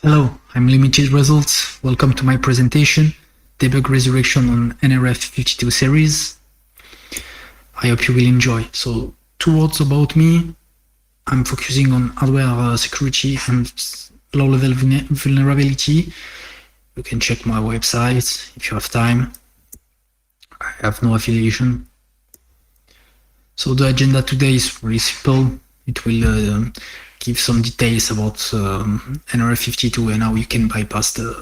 Hello, I'm Limited Results. Welcome to my presentation, Debug Resurrection on NRF52 series. I hope you will enjoy. So, 2 words about me. I'm focusing on hardware security and low-level vulnerability. You can check my website if you have time. I have no affiliation. So the agenda today is really simple. It will give some details about NRF52 and how you can bypass the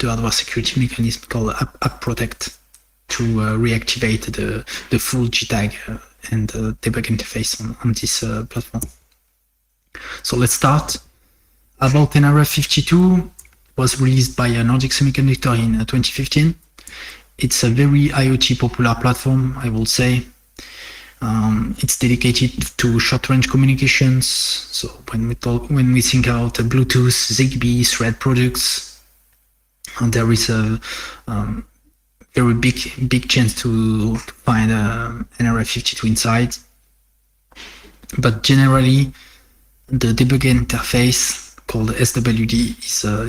hardware security mechanism called App Protect to reactivate the full GTAG and debug interface on this platform. So let's start. About NRF52, was released by Nordic Semiconductor in 2015. It's a very IoT popular platform, I will say. It's dedicated to short-range communications. So when we think about Bluetooth, Zigbee, Thread products, there is a very big chance to find NRF52 inside. But generally, the debug interface called SWD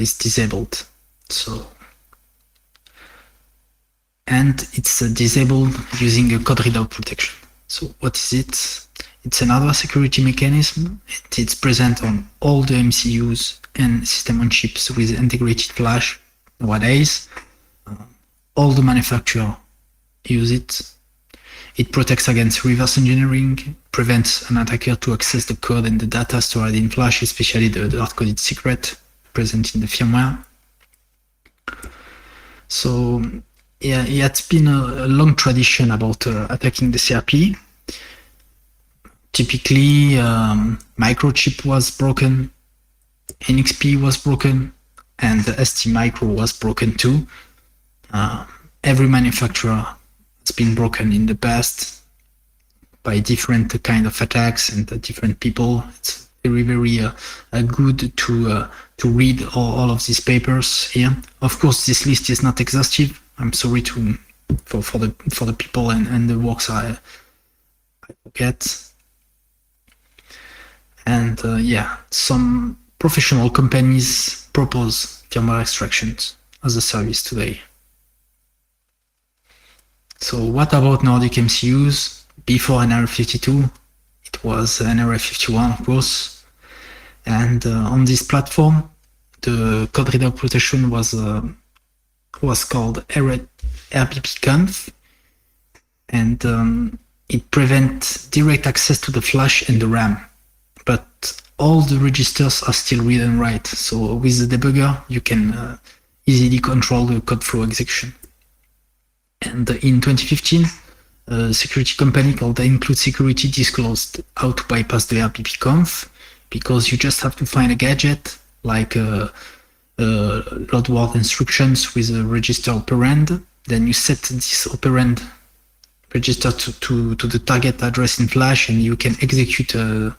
is disabled. And it's disabled using a code readout protection. So what is it? It's another security mechanism. It's present on all the MCUs and system on chips with integrated flash nowadays. All the manufacturers use it. It protects against reverse engineering, prevents an attacker to access the code and the data stored in flash, especially the hard-coded secret present in the firmware. So yeah, it's been a long tradition about attacking the CRP. Typically, Microchip was broken, NXP was broken, and the STMicro was broken too. Every manufacturer has been broken in the past by different kind of attacks and different people. It's very good to read all of these papers here. Of course, this list is not exhaustive. I'm sorry for the people and the works I forget. And some professional companies propose firmware extractions as a service today. So what about Nordic MCUs? Before NRF52, it was NRF51, of course. And on this platform, the code readout protection was called RBP-Conf, and it prevents direct access to the flash and the RAM. But all the registers are still read and write. So with the debugger, you can easily control the code flow execution. And in 2015, a security company called Include Security disclosed how to bypass the RBP-Conf, because you just have to find a gadget like load word instructions with a register operand. Then you set this operand register to the target address in flash, and you can execute the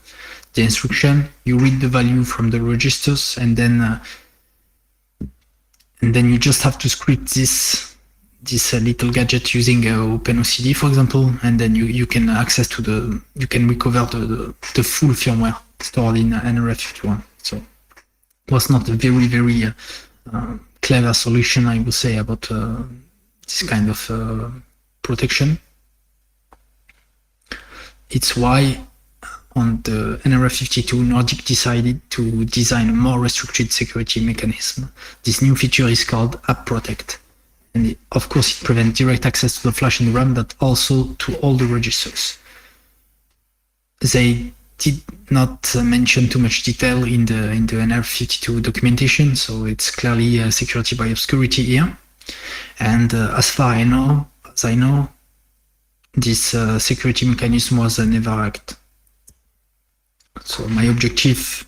instruction. You read the value from the registers, and then you just have to script this little gadget using OpenOCD, for example, and then you can access to you can recover the full firmware stored in NRF51. So it was not a very clever solution, I would say, about this kind of protection. It's why on the NRF52, Nordic decided to design a more restricted security mechanism. This new feature is called App Protect. And of course, it prevents direct access to the flash and the RAM, but also to all the registers. They did not mention too much detail in the NRF52 documentation, so it's clearly a security by obscurity here. And as far as I know, this security mechanism was never hacked. So my objective,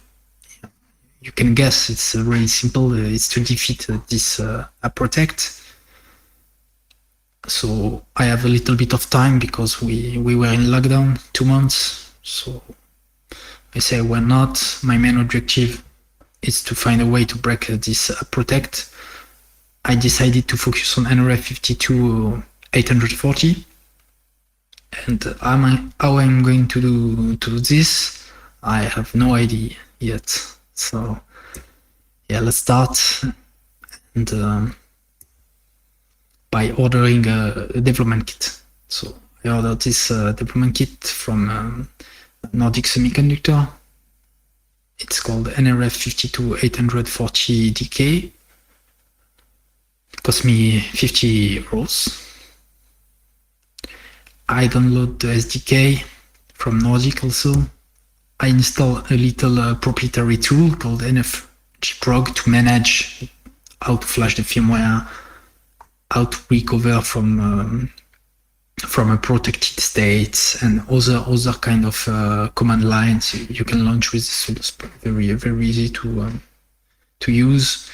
you can guess, it's really simple. It's to defeat this App Protect. So I have a little bit of time because we were in lockdown 2 months. So I say, why not? My main objective is to find a way to break this App Protect. I decided to focus on NRF52 840. And how I'm going to do this, I have no idea yet. So Yeah, let's start. And by ordering a development kit. So I ordered this development kit from Nordic Semiconductor. It's called NRF52840DK. It cost me 50 euros. I download the SDK from Nordic also. I install a little proprietary tool called NFGprog to manage how to flash the firmware, how to recover from a protected state, and other kind of command lines you can launch with this. Very easy to use.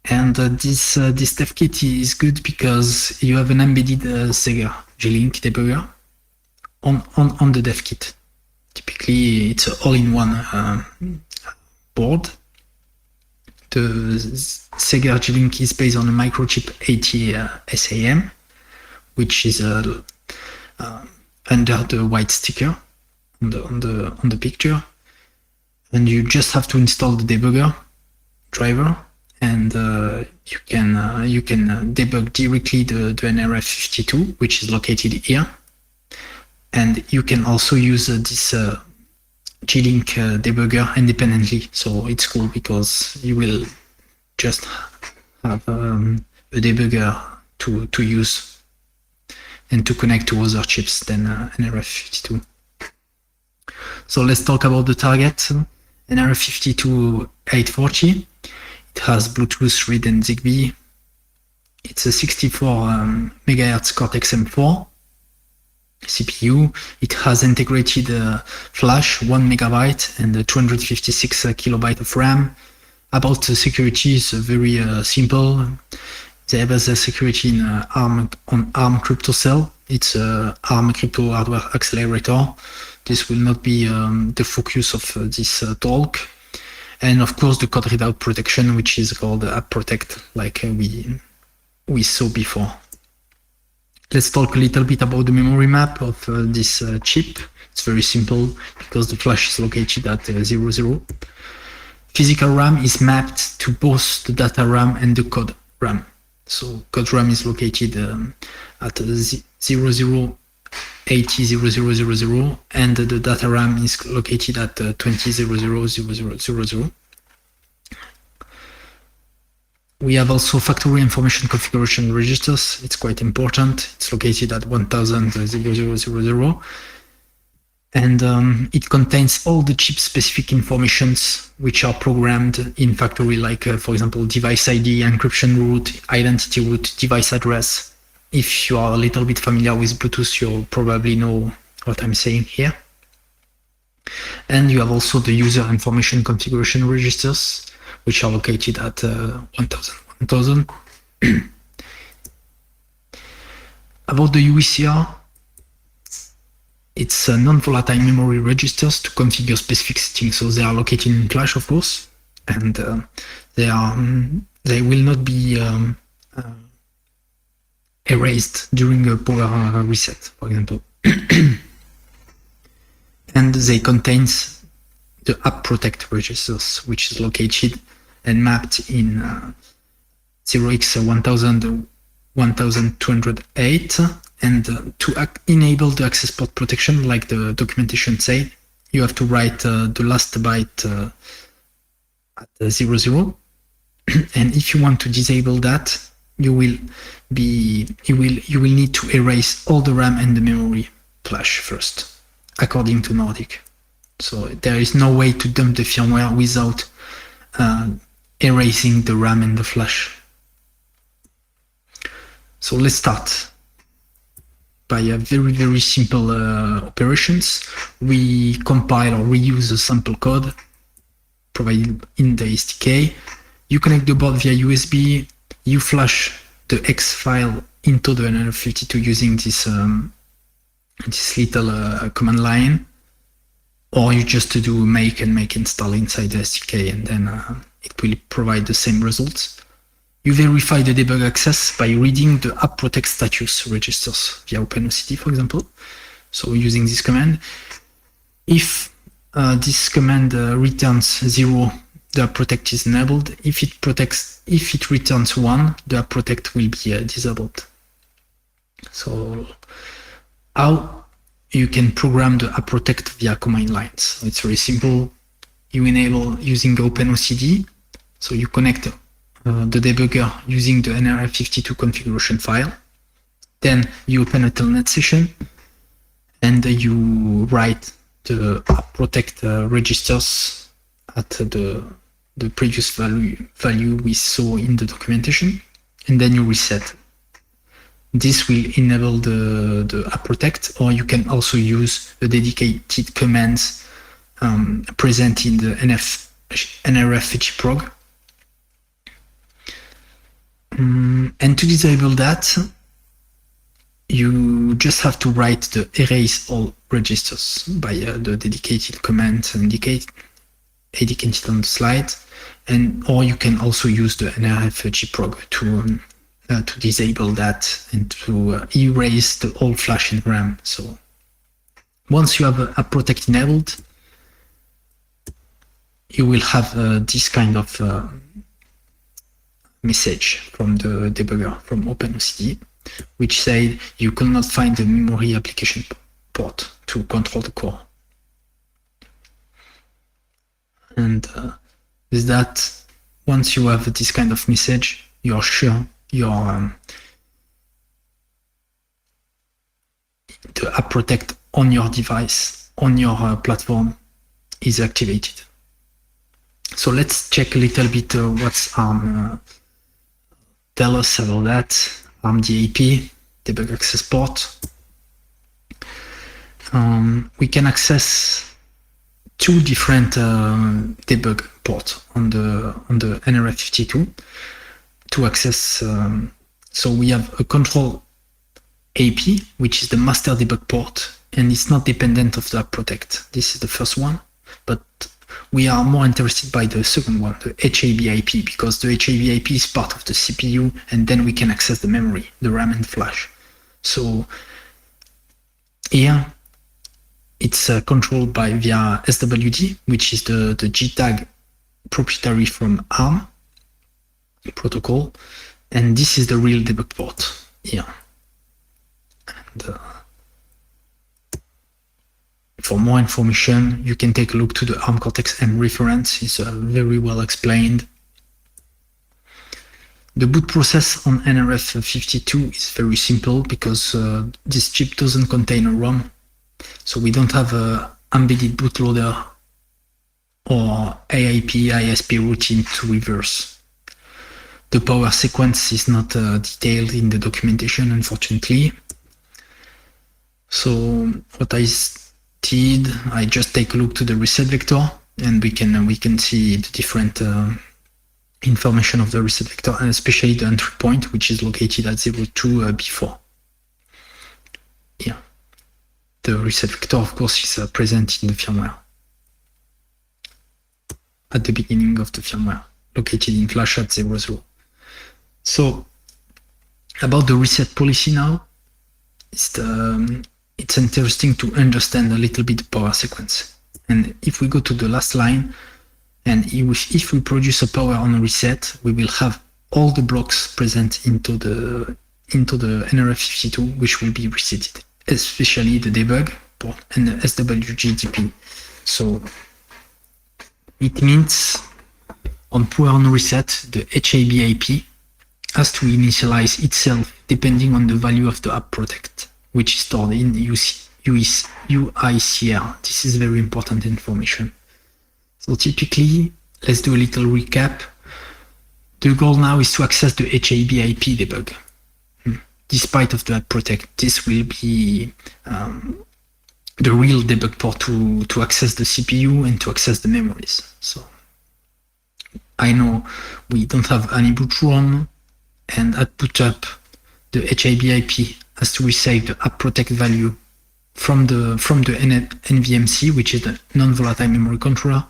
And this dev kit is good because you have an embedded Sega G-Link debugger on the dev kit. Typically, it's all-in-one board. The Sega G-Link is based on a microchip 80 SAM, which is under the white sticker on the picture, and you just have to install the debugger driver, and you can debug directly the NRF52, which is located here. And you can also use this G-Link debugger independently. So it's cool because you will just have a debugger to use and to connect to other chips than NRF52. So let's talk about the target. NRF52840. It has Bluetooth, Read, and Zigbee. It's a 64 MHz Cortex-M4 CPU. It has integrated flash, 1 MB and 256 KB of RAM. About the security, is very simple. They have the security in ARM Crypto Cell. It's a ARM Crypto Hardware Accelerator. This will not be the focus of this talk. And of course, the code readout protection, which is called App Protect, like we saw before. Let's talk a little bit about the memory map of this chip. It's very simple because the flash is located at 00. Physical RAM is mapped to both the data RAM and the code RAM. So code RAM is located at 00800000, and the data RAM is located at 20000000. We have also factory information configuration registers. It's quite important. It's located at 1000. And it contains all the chip-specific informations which are programmed in factory, like, for example, device ID, encryption root, identity root, device address. If you are a little bit familiar with Bluetooth, you'll probably know what I'm saying here. And you have also the user information configuration registers, which are located at 1000. About the UECR, it's non-volatile memory registers to configure specific settings. So they are located in flash, of course, and they will not be erased during a power reset, for example. And they contain the App Protect registers, which is located and mapped in 0x1000 1208. And to enable the access port protection, like the documentation say, you have to write the last byte at 00. And if you want to disable that, you will need to erase all the RAM and the memory flash first, according to Nordic. So there is no way to dump the firmware without erasing the RAM and the flash. So let's start by a very simple operations. We compile or reuse the sample code provided in the SDK. You connect the board via USB. You flash the X file into the NRF52 using this little command line, or you just do make install inside the SDK, and then it will provide the same results. You verify the debug access by reading the App Protect status registers via OpenOCT, for example. So using this command, if this command returns 0, the app protect is enabled. If it returns 1, the app protect will be disabled. So how you can program the app protect via command lines? So it's very simple. You enable using OpenOCD. So you connect the debugger using the NRF52 configuration file. Then you open a telnet session and you write the app protect registers at the previous value we saw in the documentation, and then you reset. This will enable the app protect, or you can also use the dedicated commands present in the NRF-fgprog. And to disable that, you just have to write the erase all registers by the dedicated command indicated on the slide, or you can also use the NRF-fgprog to disable that and to erase the old flash in RAM. So once you have a protect enabled, you will have this kind of message from the debugger from OpenOCD, which said you cannot find the memory application port to control the core. And with that, once you have this kind of message, you're sure the app protect on your device, on your platform, is activated. So let's check a little bit what's ARM tell us about that. ARM DAP, debug access port. We can access 2 different debug ports on the NRF52 to access. So we have a control AP, which is the master debug port, and it's not dependent of the app protect. This is the first one, but we are more interested by the second one, the HAB IP, because the HAB IP is part of the CPU, and then we can access the memory, the RAM and flash. So here it's controlled via SWD, which is the JTAG proprietary from ARM protocol, and this is the real debug port here. And for more information, you can take a look to the ARM Cortex-M reference. It's very well explained. The boot process on NRF52 is very simple because this chip doesn't contain a ROM, so we don't have an embedded bootloader or AIP, ISP routine to reverse. The power sequence is not detailed in the documentation, unfortunately. So what I did, I just take a look to the reset vector, and we can see the different information of the reset vector, and especially the entry point, which is located at 02 before. Yeah, the reset vector, of course, is present in the firmware at the beginning of the firmware, located in flash at 00. So about the reset policy now, it's interesting to understand a little bit the power sequence. And if we go to the last line, and if we produce a power on a reset, we will have all the blocks present into the NRF52, which will be resetted, especially the debug port and the SWGDP. So it means on power on reset, the HAB IP has to initialize itself depending on the value of the app protect, which is stored in UICR. This is very important information. So typically, let's do a little recap. The goal now is to access the HAB IP debug. Despite of the app protect, this will be the real debug port to access the CPU and to access the memories. So I know we don't have any boot ROM, and at boot up, the HAB IP has to receive the app protect value from the NVMC, which is the non-volatile memory controller,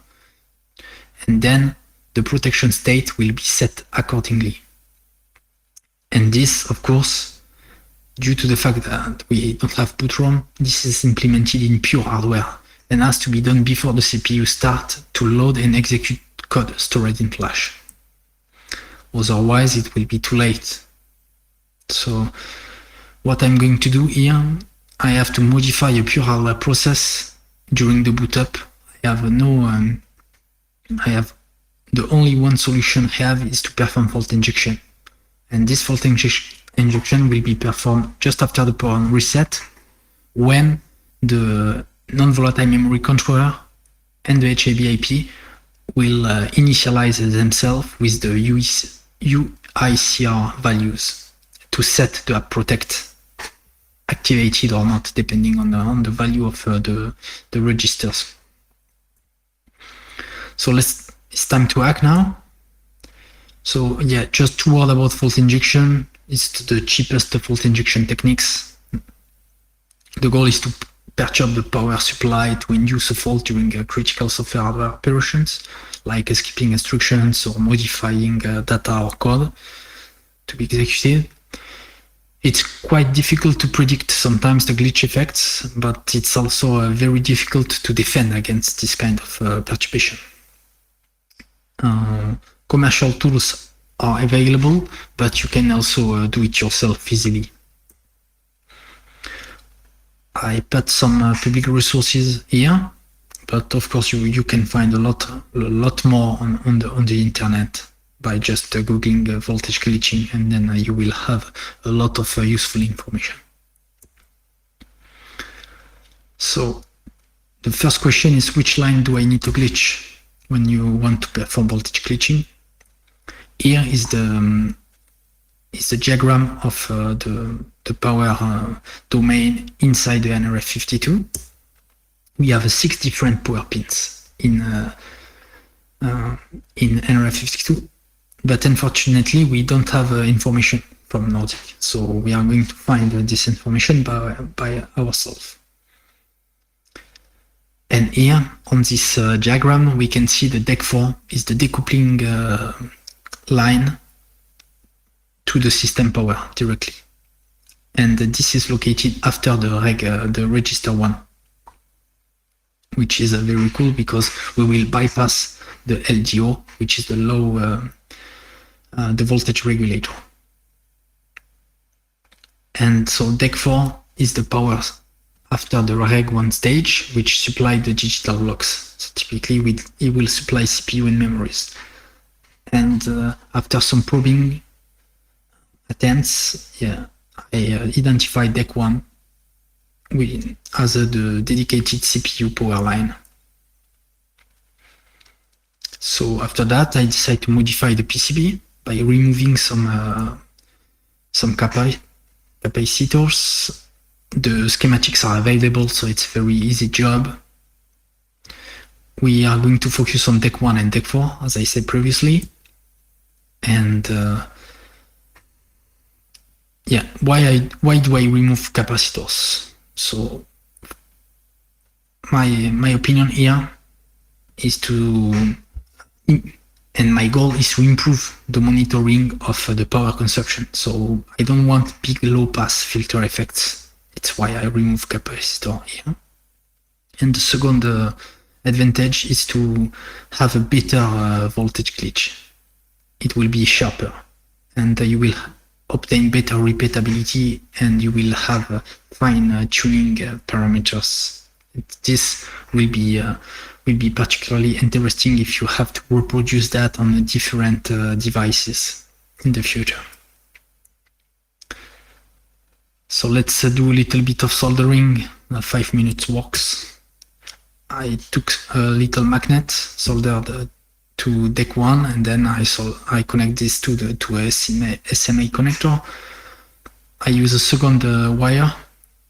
and then the protection state will be set accordingly. And this, of course, due to the fact that we don't have boot ROM, this is implemented in pure hardware and has to be done before the CPU starts to load and execute code stored in Flash. Otherwise, it will be too late. So what I'm going to do here, I have to modify a pure hardware process during the boot up. The only one solution I have is to perform fault injection. And this fault injection will be performed just after the power reset, when the non-volatile memory controller and the HAB/IP will initialize themselves with the UICR values to set the app protect activated or not, depending on the value of the registers. So it's time to hack now. So yeah, just 2 words about fault injection. It's the cheapest fault injection techniques. The goal is to perturb the power supply to induce a fault during critical software hardware operations, like skipping instructions or modifying data or code to be executed. It's quite difficult to predict sometimes the glitch effects, but it's also very difficult to defend against this kind of perturbation. Commercial tools are available, but you can also do it yourself easily. I put some public resources here, but of course you can find a lot more on the internet by just googling voltage glitching, and then you will have a lot of useful information. So the first question is, which line do I need to glitch when you want to perform voltage glitching? Here is the diagram of the power domain inside the NRF52. We have 6 different power pins in NRF52, but unfortunately we don't have information from Nordic, so we are going to find this information by ourselves. And here on this diagram we can see the DEC4 is the decoupling line to the system power directly, and this is located after the register 1, which is very cool because we will bypass the LDO, which is the the voltage regulator. And so DEC4 is the power after the Reg 1 stage, which supply the digital blocks. So typically it will supply CPU and memories. And after some probing attempts, I identified DEC1 as the dedicated CPU power line. So after that, I decided to modify the PCB by removing some capacitors. The schematics are available, so it's a very easy job. We are going to focus on DEC1 and DEC4, as I said previously. And why do I remove capacitors? So my opinion here is and my goal is to improve the monitoring of the power consumption. So I don't want big low pass filter effects. It's why I remove capacitor here. And the second advantage is to have a better voltage glitch. It will be sharper, and you will obtain better repeatability, and you will have fine tuning parameters. This will be particularly interesting if you have to reproduce that on different devices in the future. So let's do a little bit of soldering, 5 minutes works. I took a little magnet, soldered to DEC1, and then I connect this to a SMA connector. I use a second wire.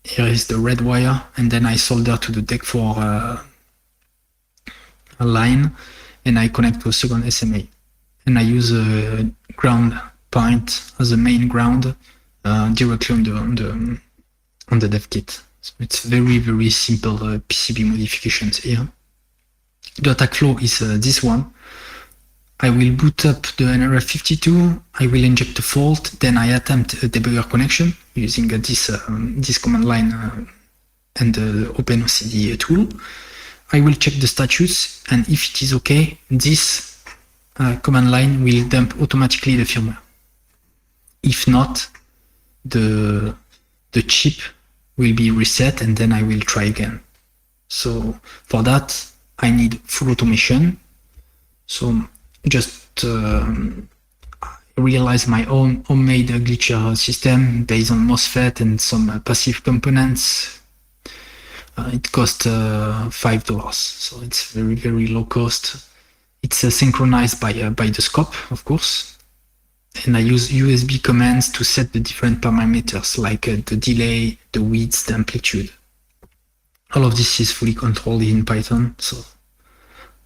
Here is the red wire, and then I solder to the DEC4 line, and I connect to a second SMA. And I use a ground point as a main ground directly on the dev kit. So it's very, very simple PCB modifications here. The attack flow is this one. I will boot up the NRF52, I will inject a fault, then I attempt a debugger connection using this command line and the OpenOCD tool. I will check the status, and if it is okay, this command line will dump automatically the firmware. If not, the chip will be reset and then I will try again. So for that, I need full automation. So just realize my own homemade glitcher system based on MOSFET and some passive components. It cost $5, so it's very, very low cost. It's synchronized by the scope, of course. And I use USB commands to set the different parameters like the delay, the width, the amplitude. All of this is fully controlled in Python, so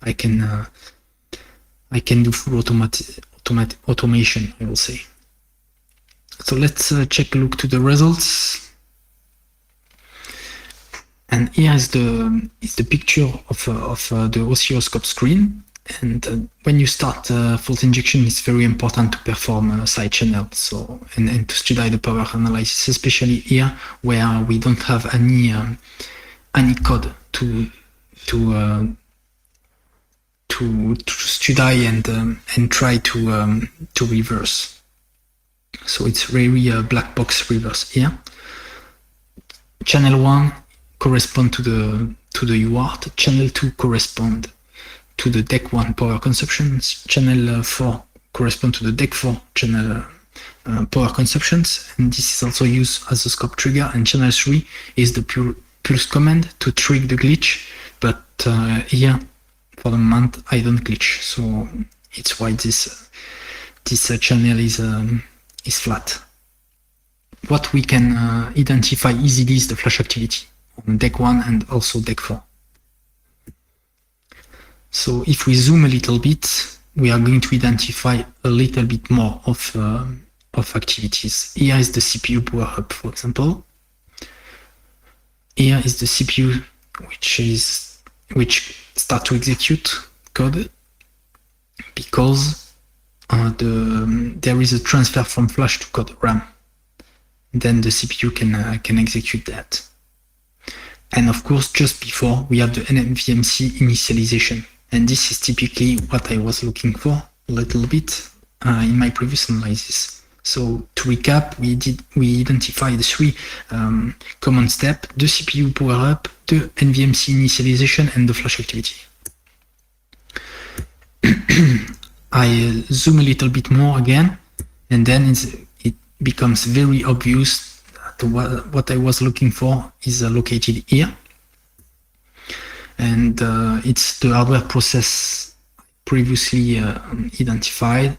I can do full automation, I will say. So let's check a look to the results. And here is the picture of the oscilloscope screen. And when you start fault injection, it's very important to perform side channel, and to study the power analysis, especially here where we don't have any code to study and try to reverse. So it's very black box reverse here. Channel 1 correspond to the UART. Channel 2 correspond to the DEC 1 power consumptions. Channel 4 correspond to the DEC 4 channel power consumptions, and this is also used as a scope trigger. And channel 3 is the pulse command to trigger the glitch, but here for the moment I don't glitch, so it's why this channel is flat. What we can identify easily is the flash activity on DEC 1 and also DEC 4. So if we zoom a little bit, we are going to identify a little bit more of activities. Here is the CPU power up, for example. Here is the CPU which start to execute code because there is a transfer from flash to code RAM. Then the CPU can execute that. And of course, just before we have the NVMC initialization. And this is typically what I was looking for a little bit in my previous analysis. So to recap, we identified the 3 common steps: the CPU power up, the NVMC initialization, and the flash activity. I zoom a little bit more again, and then it becomes very obvious that what I was looking for is located here. And it's the hardware process previously identified.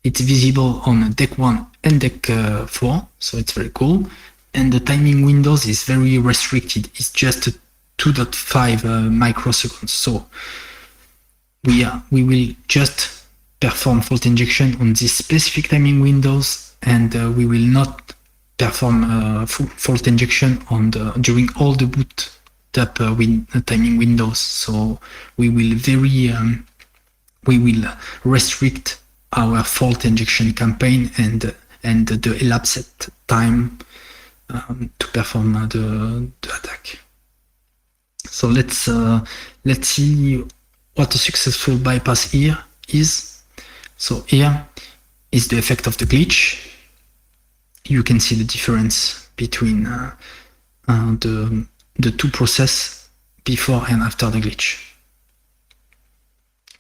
It's visible on DEC 1 and DEC 4, so it's very cool. And the timing windows is very restricted. It's just 2.5 microseconds. So we will just perform fault injection on this specific timing windows, and we will not perform fault injection during all the boot up timing windows. So we will restrict our fault injection campaign and the elapsed time to perform the attack. So let's see what a successful bypass here is. So here is the effect of the glitch. You can see the difference between the two processes before and after the glitch.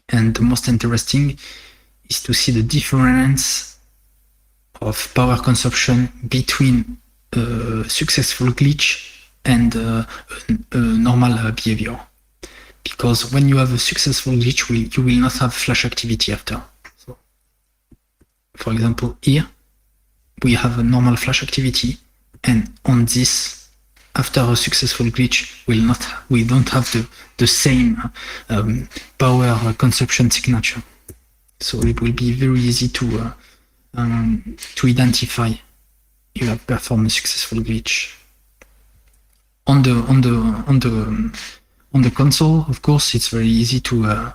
And the most interesting is to see the difference of power consumption between a successful glitch and a normal behavior. Because when you have a successful glitch, you will not have flash activity after. So, for example, here we have a normal flash activity, and on this, after a successful glitch, we don't have the same power consumption signature. So it will be very easy to identify you have performed a successful glitch. On the console, of course, it's very easy to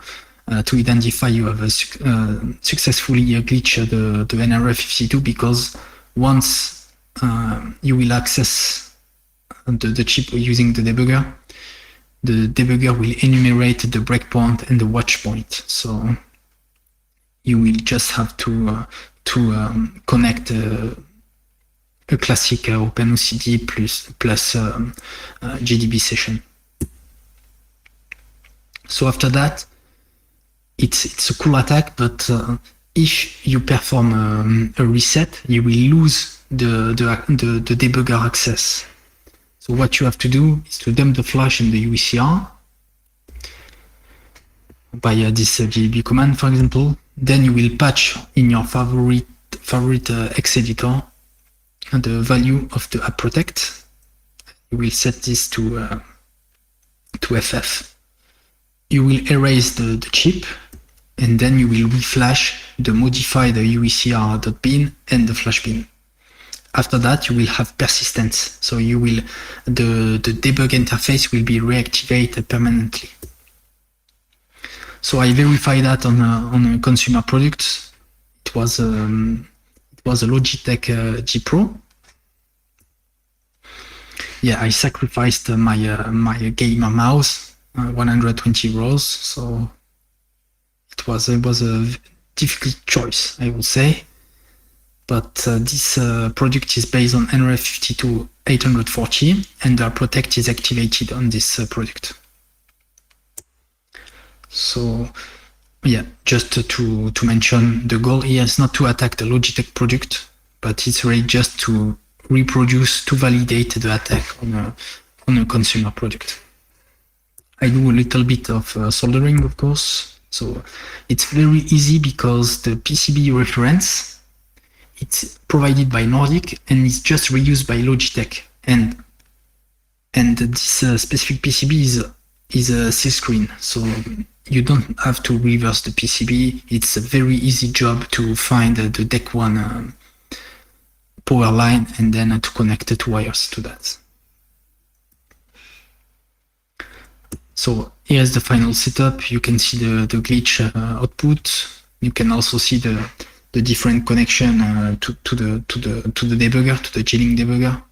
identify you have successfully glitched the NRF52, because once you will access the chip using the debugger will enumerate the breakpoint and the watch point. So you will just have to connect a classic OpenOCD plus JDB session. So after that, it's a cool attack, but if you perform a reset, you will lose the debugger access. So what you have to do is to dump the flash in the UECR by this JDB command, for example. Then you will patch in your favorite X editor the value of the app protect. You will set this to FF. You will erase the chip, and then you will reflash the modified UECR.bin and the flash bin. After that, you will have persistence. So you will the debug interface will be reactivated permanently. So I verified that on a consumer product. It was a Logitech G Pro. Yeah, I sacrificed my gamer mouse, 120 euros. So it was a difficult choice, I would say. But this product is based on nRF52840, and the protect is activated on this product. So yeah, just to mention, the goal here is not to attack the Logitech product, but it's really just to reproduce, to validate the attack on a consumer product. I do a little bit of soldering, of course. So it's very easy because the PCB reference, it's provided by Nordic and it's just reused by Logitech. And this specific PCB is a C-screen, so you don't have to reverse the PCB. It's a very easy job to find the Deck One power line and then to connect the two wires to that. So here's the final setup. You can see the glitch output. You can also see the different connection to the debugger, to the J-Link debugger,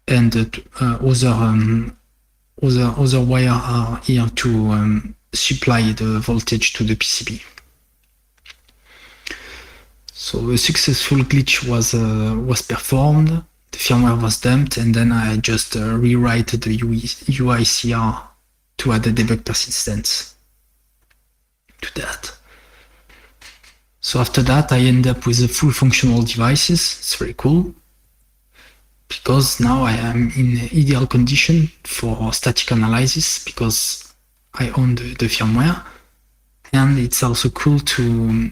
and other wires are here to supply the voltage to the PCB. So a successful glitch was performed. The firmware was dumped, and then I just rewrite the UICR to add the debug persistence to that. So after that, I end up with a full functional devices. It's very cool, because now I am in ideal condition for static analysis because I own the firmware, and it's also cool to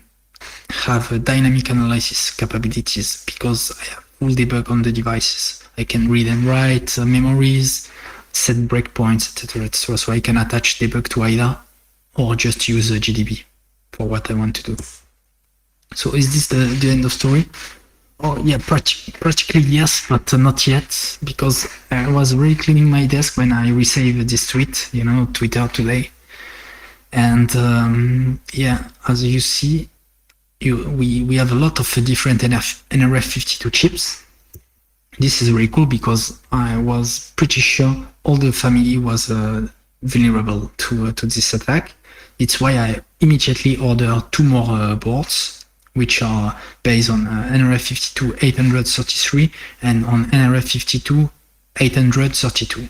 have a dynamic analysis capabilities because I have full debug on the devices. I can read and write memories, set breakpoints, etc., etc. So I can attach debug to either or just use a GDB for what I want to do. So is this the end of story? Oh yeah, practically yes, but not yet, because I was really cleaning my desk when I received this tweet, Twitter today. And yeah, as you see, we have a lot of different nRF52 chips. This is really cool because I was pretty sure all the family was vulnerable to this attack. It's why I immediately ordered 2 more boards, which are based on nRF52833 and on nRF52832.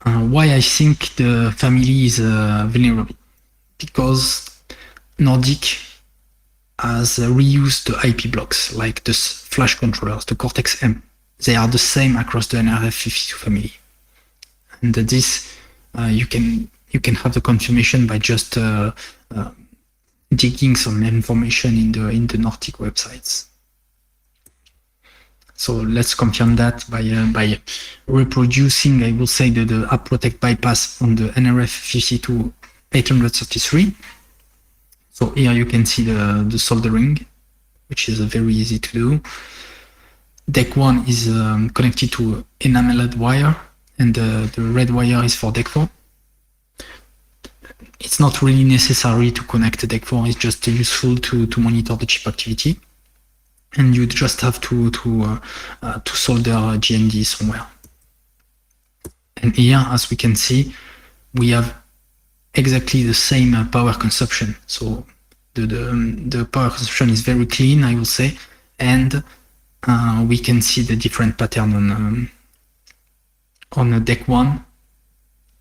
Why I think the family is vulnerable? Because Nordic has reused the IP blocks, like the flash controllers, the Cortex-M. They are the same across the nRF52 family. And this, you can have the confirmation by just digging some information in the Nordic websites. So let's confirm that by reproducing, I will say, the app protect bypass on the nRF52833. So here you can see the soldering, which is very easy to do. Deck 1 is connected to enameled wire, and the red wire is for Deck 4. It's not really necessary to connect Deck 4, it's just useful to monitor the chip activity. And you just have to solder GND somewhere. And here, as we can see, we have exactly the same power consumption. So the power consumption is very clean, I will say, and we can see the different pattern on deck 1,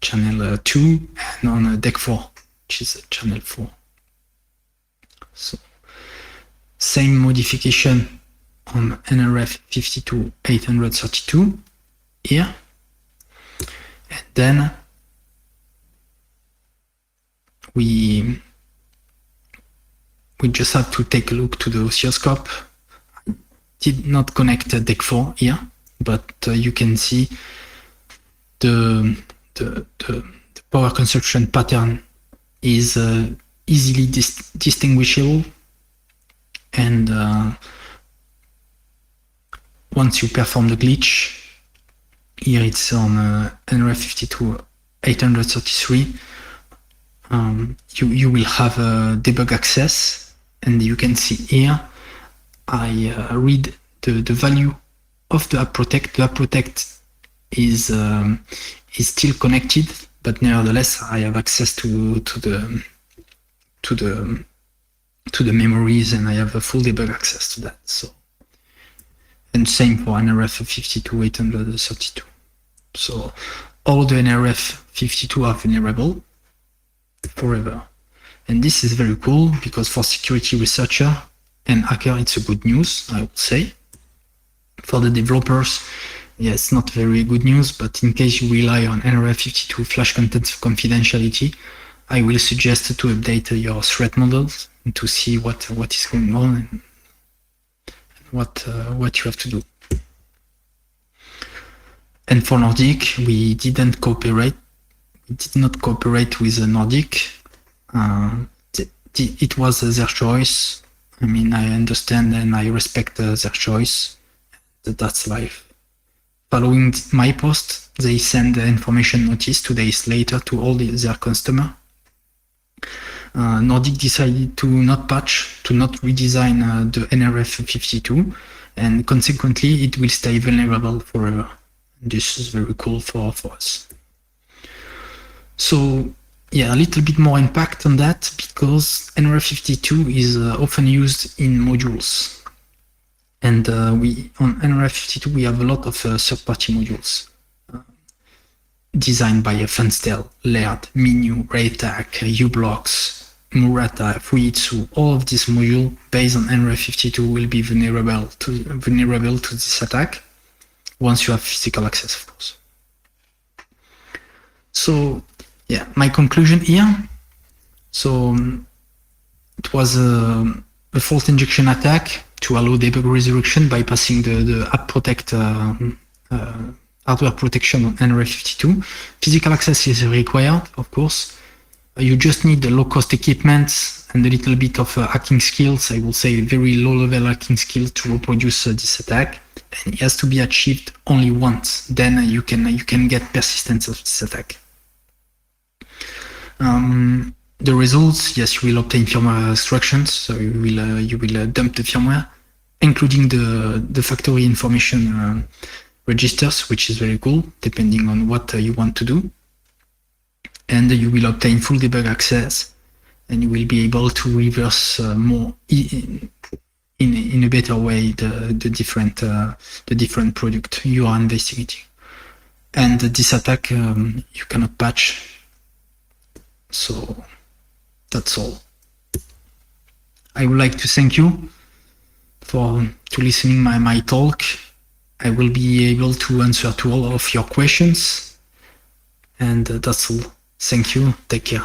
channel 2, and on deck 4, which is channel 4. So same modification on NRF 52832 here, and then we just have to take a look to the oscilloscope. I did not connect deck 4 here, but you can see the power consumption pattern is easily distinguishable, and once you perform the glitch, here it's on NRF 52833, you will have debug access, and you can see here I read the value of the app protect. The app protect is still connected, but nevertheless I have access to the memories, and I have a full debug access to that. So, and same for NRF 52832. So all the NRF 52 are vulnerable forever, and this is very cool because for security researcher and hacker it's a good news, I would say. For the developers, yeah, it's not very good news, but in case you rely on NRF 52 flash contents confidentiality, I will suggest to update your threat models to see what is going on and what you have to do. And for Nordic, we did not cooperate with Nordic. It was their choice. I mean, I understand and I respect their choice. That's life. Following my post, they send the information notice 2 days later to all their customers. Nordic decided to not patch, to not redesign the NRF 52, and consequently it will stay vulnerable forever. This is very cool for us. So yeah, a little bit more impact on that because NRF 52 is often used in modules. And on NRF 52 we have a lot of third-party modules designed by Funstel, Laird, Minu, Reitac, uBlocks, Murata, Fujitsu. All of these modules based on NRF 52 will be vulnerable to this attack once you have physical access, of course. So yeah, my conclusion here. So it was a fault injection attack to allow debug resurrection by passing the app protect hardware protection on NRF 52. Physical access is required, of course. You just need the low-cost equipment and a little bit of hacking skills. I will say very low-level hacking skills to reproduce this attack. And it has to be achieved only once. Then you can get persistence of this attack. The results, yes, you will obtain firmware instructions. So you will dump the firmware, including the factory information registers, which is very cool, depending on what you want to do. And you will obtain full debug access, and you will be able to reverse more in a better way the different product you are investigating. And this attack you cannot patch. So that's all. I would like to thank you to listening my talk. I will be able to answer to all of your questions, and that's all. Thank you. Take care.